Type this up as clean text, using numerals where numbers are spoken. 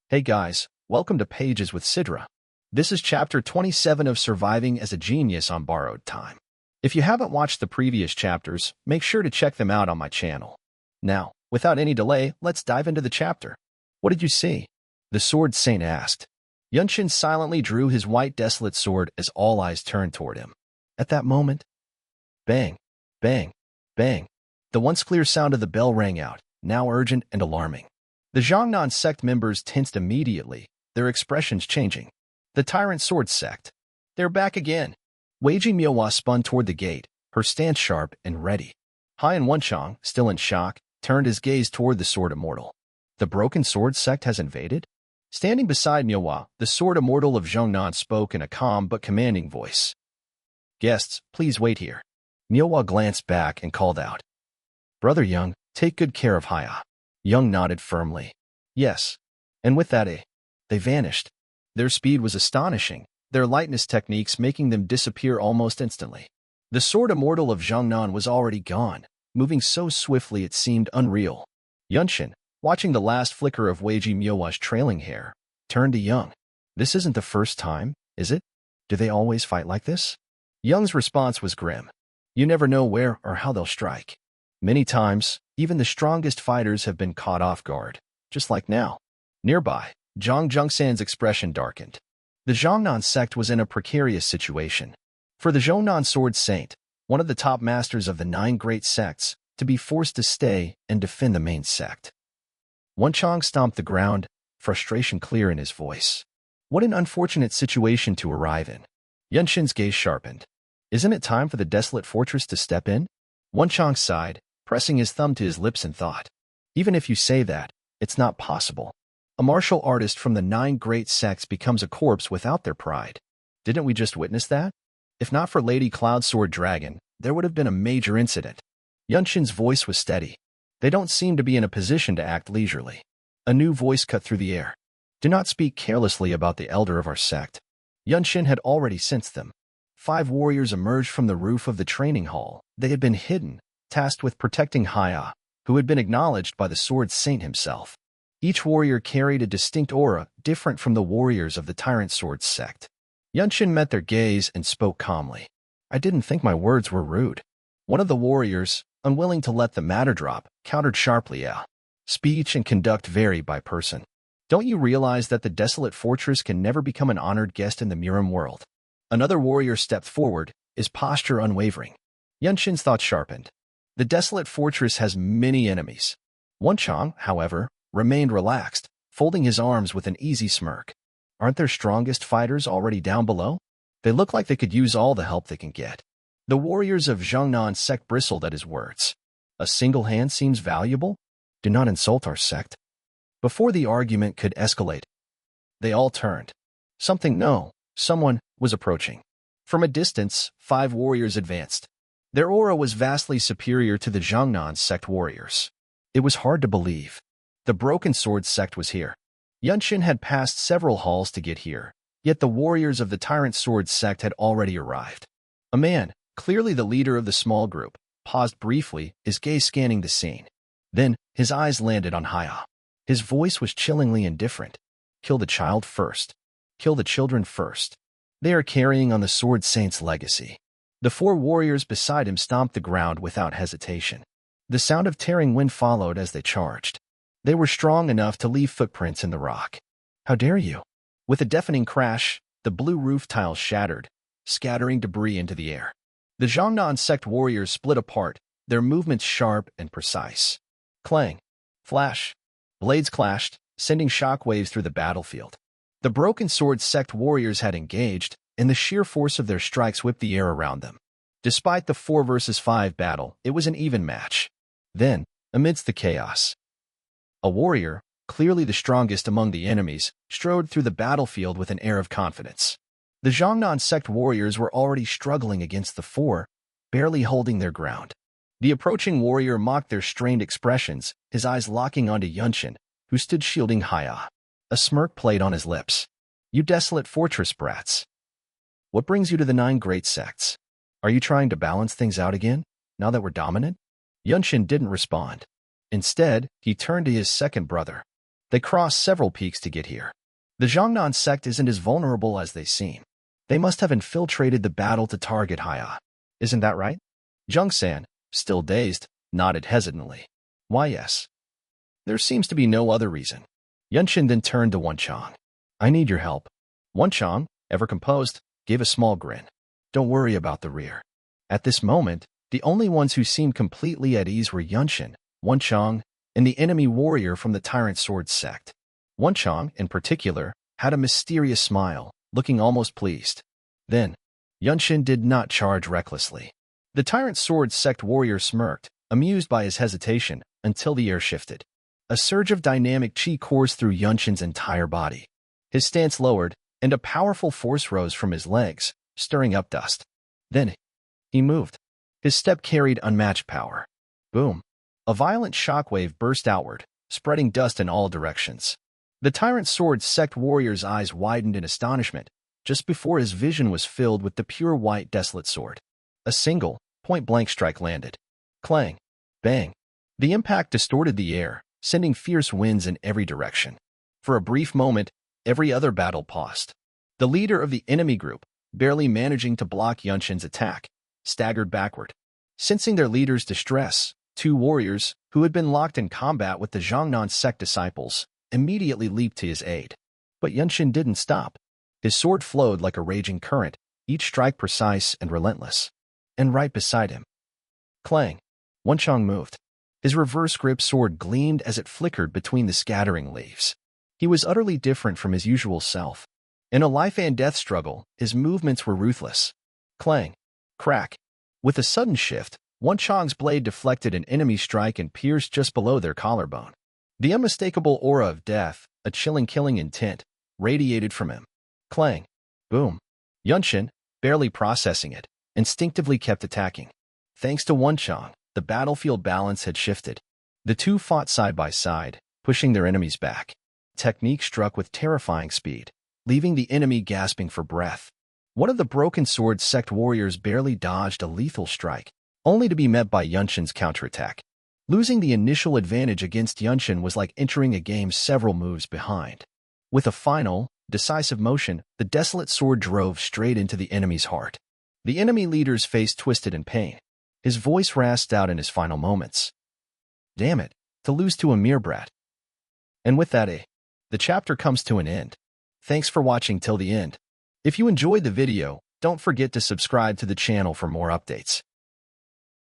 Hey guys, welcome to Pages with Sidra. This is chapter 27 of Surviving as a Genius on Borrowed Time. If you haven't watched the previous chapters, make sure to check them out on my channel. Now, without any delay, let's dive into the chapter. What did you see? The Sword Saint asked. Yeonshin silently drew his white desolate sword as all eyes turned toward him. At that moment, bang, bang, bang. The once clear sound of the bell rang out, now urgent and alarming. The Jungyeon sect members tensed immediately, their expressions changing. The Tyrant Sword sect. They're back again. Manhwa spun toward the gate, her stance sharp and ready. Han Wonchong, still in shock, turned his gaze toward the Sword Immortal. The Broken Sword sect has invaded? Standing beside Manhwa, the Sword Immortal of Jungyeon spoke in a calm but commanding voice. Guests, please wait here. Manhwa glanced back and called out. Brother Young, take good care of Haya. Young nodded firmly. Yes. And with that, they vanished. Their speed was astonishing, their lightness techniques making them disappear almost instantly. The Sword Immortal of Jungyeon was already gone, moving so swiftly it seemed unreal. Yeonshin, watching the last flicker of Manhwa's trailing hair, turned to Young. This isn't the first time, is it? Do they always fight like this? Young's response was grim. You never know where or how they'll strike. Many times, even the strongest fighters have been caught off guard, just like now. Nearby, Jung Yeonshin's expression darkened. The Jungyeon sect was in a precarious situation. For the Jungyeon Sword Saint, one of the top masters of the 9 great sects, to be forced to stay and defend the main sect. Wonchong stomped the ground, frustration clear in his voice. What an unfortunate situation to arrive in. Yeonshin's gaze sharpened. Isn't it time for the desolate fortress to step in? Wonchong sighed, pressing his thumb to his lips in thought. Even if you say that, it's not possible. A martial artist from the 9 great sects becomes a corpse without their pride. Didn't we just witness that? If not for Lady Cloudsword Dragon, there would have been a major incident. Yeonshin's voice was steady. They don't seem to be in a position to act leisurely. A new voice cut through the air. Do not speak carelessly about the elder of our sect. Yeonshin had already sensed them. 5 warriors emerged from the roof of the training hall. They had been hidden, tasked with protecting Haya, who had been acknowledged by the Sword Saint himself. Each warrior carried a distinct aura, different from the warriors of the Tyrant Sword sect. Yeonshin met their gaze and spoke calmly. I didn't think my words were rude. One of the warriors, unwilling to let the matter drop, countered sharply. Speech and conduct vary by person. Don't you realize that the desolate fortress can never become an honored guest in the Miram world? Another warrior stepped forward, his posture unwavering. Yeonshin's thoughts sharpened. The desolate fortress has many enemies. Wonchong, however, remained relaxed, folding his arms with an easy smirk. Aren't their strongest fighters already down below? They look like they could use all the help they can get. The warriors of Jungyeon sect bristled at his words. A single hand seems valuable? Do not insult our sect. Before the argument could escalate, they all turned. Someone was approaching. From a distance, 5 warriors advanced. Their aura was vastly superior to the Jungyeon sect warriors. It was hard to believe. The Broken Sword sect was here. Yeonshin had passed several halls to get here, yet the warriors of the Tyrant Sword sect had already arrived. A man, clearly the leader of the small group, paused briefly, his gaze scanning the scene. Then, his eyes landed on Haya. His voice was chillingly indifferent. Kill the child first. Kill the children first. They are carrying on the Sword Saint's legacy. The 4 warriors beside him stomped the ground without hesitation. The sound of tearing wind followed as they charged. They were strong enough to leave footprints in the rock. How dare you? With a deafening crash, the blue roof tiles shattered, scattering debris into the air. The Jungyeon sect warriors split apart, their movements sharp and precise. Clang, flash, blades clashed, sending shockwaves through the battlefield. The Broken Sword sect warriors had engaged, and the sheer force of their strikes whipped the air around them. Despite the 4 versus 5 battle, it was an even match. Then, amidst the chaos, a warrior, clearly the strongest among the enemies, strode through the battlefield with an air of confidence. The Jungyeon sect warriors were already struggling against the 4, barely holding their ground. The approaching warrior mocked their strained expressions, his eyes locking onto Yeonshin, who stood shielding Haya. A smirk played on his lips. You desolate fortress brats. What brings you to the 9 great sects? Are you trying to balance things out again, now that we're dominant? Yeonshin didn't respond. Instead, he turned to his second brother. They crossed several peaks to get here. The Jiangnan sect isn't as vulnerable as they seem. They must have infiltrated the battle to target Haya. Isn't that right? Jung-san, still dazed, nodded hesitantly. Why, yes. There seems to be no other reason. Yeonshin then turned to Wonchang. I need your help. Wonchang, ever composed, gave a small grin. Don't worry about the rear. At this moment, the only ones who seemed completely at ease were Yeonshin, Wonchang, and the enemy warrior from the Tyrant Sword sect. Wonchang, in particular, had a mysterious smile, looking almost pleased. Then, Yeonshin did not charge recklessly. The Tyrant Sword sect warrior smirked, amused by his hesitation, until the air shifted. A surge of dynamic chi coursed through Yeonshin's entire body. His stance lowered, and a powerful force rose from his legs, stirring up dust. Then, he moved. His step carried unmatched power. Boom! A violent shockwave burst outward, spreading dust in all directions. The Tyrant Sword sect warrior's eyes widened in astonishment, just before his vision was filled with the pure white desolate sword. A single, point-blank strike landed. Clang! Bang! The impact distorted the air, sending fierce winds in every direction. For a brief moment, every other battle paused. The leader of the enemy group, barely managing to block Yeonshin's attack, staggered backward. Sensing their leader's distress, two warriors, who had been locked in combat with the Jiangnan sect disciples, immediately leaped to his aid. But Yeonshin didn't stop. His sword flowed like a raging current, each strike precise and relentless. And right beside him. Clang! Wonchang moved. His reverse grip sword gleamed as it flickered between the scattering leaves. He was utterly different from his usual self. In a life-and-death struggle, his movements were ruthless. Clang! Crack! With a sudden shift, Wonchang's blade deflected an enemy strike and pierced just below their collarbone. The unmistakable aura of death, a chilling killing intent, radiated from him. Clang! Boom! Yeonshin, barely processing it, instinctively kept attacking. Thanks to Wonchang, the battlefield balance had shifted. The two fought side by side, pushing their enemies back. Technique struck with terrifying speed, leaving the enemy gasping for breath. One of the Broken Sword sect warriors barely dodged a lethal strike, only to be met by Yeonshin's counterattack. Losing the initial advantage against Yeonshin was like entering a game several moves behind. With a final, decisive motion, the desolate sword drove straight into the enemy's heart. The enemy leader's face twisted in pain. His voice rasped out in his final moments. Damn it, to lose to a mere brat. And with that, the chapter comes to an end. Thanks for watching till the end. If you enjoyed the video, don't forget to subscribe to the channel for more updates.